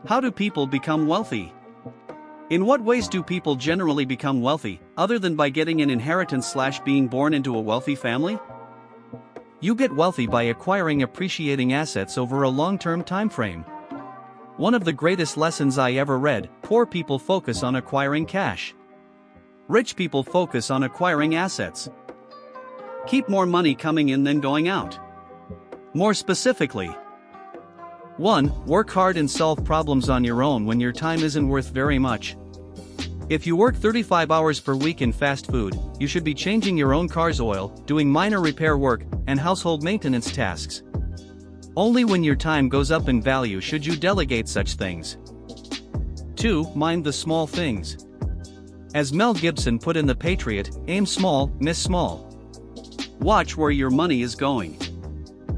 How do people become wealthy? In what ways do people generally become wealthy, other than by getting an inheritance/being born into a wealthy family? You get wealthy by acquiring appreciating assets over a long-term time frame. One of the greatest lessons I ever read: poor people focus on acquiring cash. Rich people focus on acquiring assets. Keep more money coming in than going out. More specifically, 1. Work hard and solve problems on your own when your time isn't worth very much. If you work 35 hours per week in fast food, you should be changing your own car's oil, doing minor repair work, and household maintenance tasks. Only when your time goes up in value should you delegate such things. 2. Mind the small things. As Mel Gibson put in The Patriot, aim small, miss small. Watch where your money is going.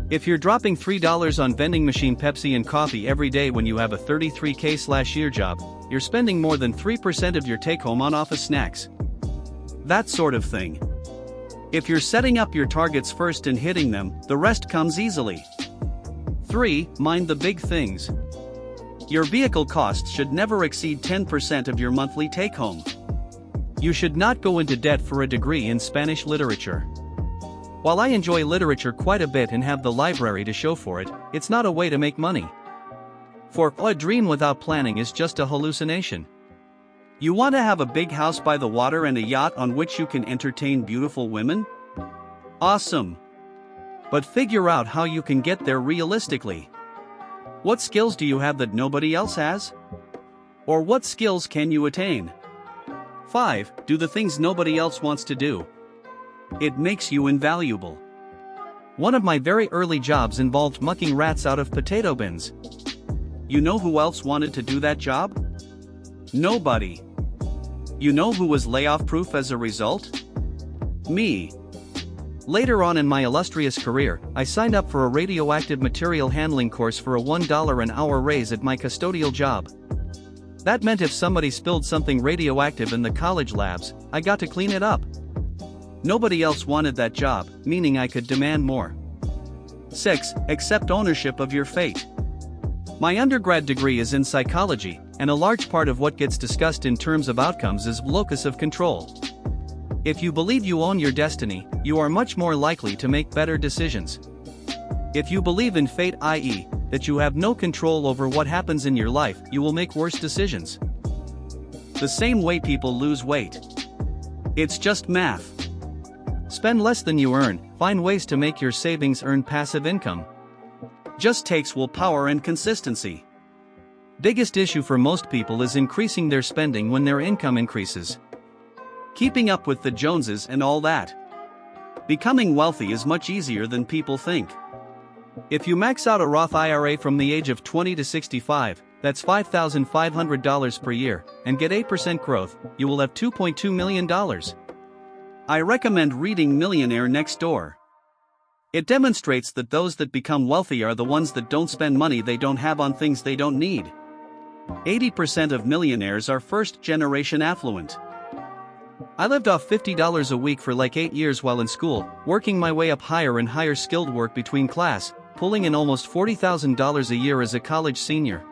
If you're dropping $3 on vending machine Pepsi and coffee every day when you have a $33K/year job, you're spending more than 3% of your take-home on office snacks. That sort of thing. If you're setting up your targets first and hitting them, the rest comes easily. 3. Mind the big things. Your vehicle costs should never exceed 10% of your monthly take-home. You should not go into debt for a degree in Spanish literature. While I enjoy literature quite a bit and have the library to show for it, it's not a way to make money. For a dream without planning is just a hallucination. You want to have a big house by the water and a yacht on which you can entertain beautiful women? Awesome! But figure out how you can get there realistically. What skills do you have that nobody else has? Or what skills can you attain? 5. Do the things nobody else wants to do. It makes you invaluable. One of my very early jobs involved mucking rats out of potato bins. You know who else wanted to do that job? Nobody. You know who was layoff-proof as a result? Me. Later on in my illustrious career, I signed up for a radioactive material handling course for a $1 an hour raise at my custodial job. That meant if somebody spilled something radioactive in the college labs, I got to clean it up. Nobody else wanted that job, meaning I could demand more. 6. Accept ownership of your fate. My undergrad degree is in psychology, and a large part of what gets discussed in terms of outcomes is locus of control. If you believe you own your destiny, you are much more likely to make better decisions. If you believe in fate, i.e., that you have no control over what happens in your life, you will make worse decisions. The same way people lose weight. It's just math. Spend less than you earn, find ways to make your savings earn passive income. Just takes willpower and consistency. Biggest issue for most people is increasing their spending when their income increases. Keeping up with the Joneses and all that. Becoming wealthy is much easier than people think. If you max out a Roth IRA from the age of 20 to 65, that's $5,500 per year, and get 8% growth, you will have $2.2 million. I recommend reading Millionaire Next Door. It demonstrates that those that become wealthy are the ones that don't spend money they don't have on things they don't need. 80% of millionaires are first-generation affluent. I lived off $50 a week for like 8 years while in school, working my way up higher and higher skilled work between class, pulling in almost $40,000 a year as a college senior.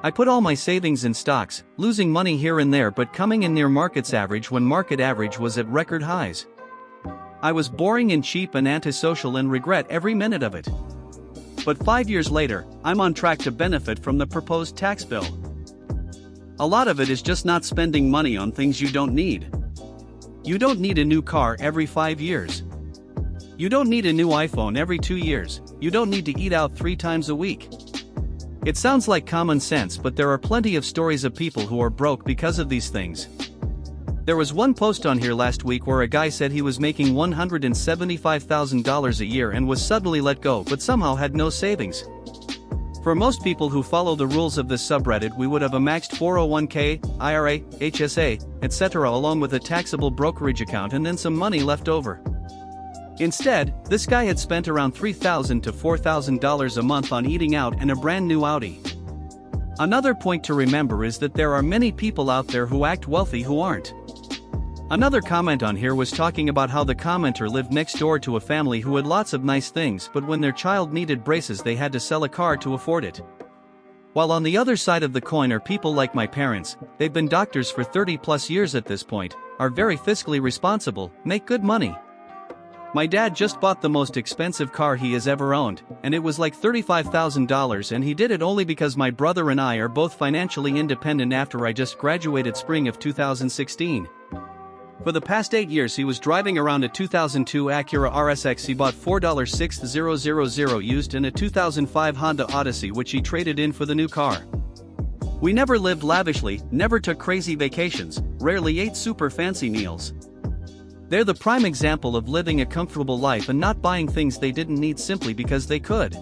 I put all my savings in stocks, losing money here and there but coming in near market's average when market average was at record highs. I was boring and cheap and antisocial and regret every minute of it. But 5 years later, I'm on track to benefit from the proposed tax bill. A lot of it is just not spending money on things you don't need. You don't need a new car every 5 years. You don't need a new iPhone every 2 years. You don't need to eat out 3 times a week. It sounds like common sense, but there are plenty of stories of people who are broke because of these things. There was one post on here last week where a guy said he was making $175,000 a year and was suddenly let go but somehow had no savings. For most people who follow the rules of this subreddit, we would have a maxed 401k, IRA, HSA, etc. along with a taxable brokerage account and then some money left over. Instead, this guy had spent around $3,000 to $4,000 a month on eating out and a brand new Audi. Another point to remember is that there are many people out there who act wealthy who aren't. Another comment on here was talking about how the commenter lived next door to a family who had lots of nice things, but when their child needed braces they had to sell a car to afford it. While on the other side of the coin are people like my parents, they've been doctors for 30 plus years at this point, are very fiscally responsible, make good money. My dad just bought the most expensive car he has ever owned, and it was like $35,000, and he did it only because my brother and I are both financially independent after I just graduated spring of 2016. For the past 8 years he was driving around a 2002 Acura RSX he bought $4,6000 used and a 2005 Honda Odyssey which he traded in for the new car. We never lived lavishly, never took crazy vacations, rarely ate super fancy meals. They're the prime example of living a comfortable life and not buying things they didn't need simply because they could.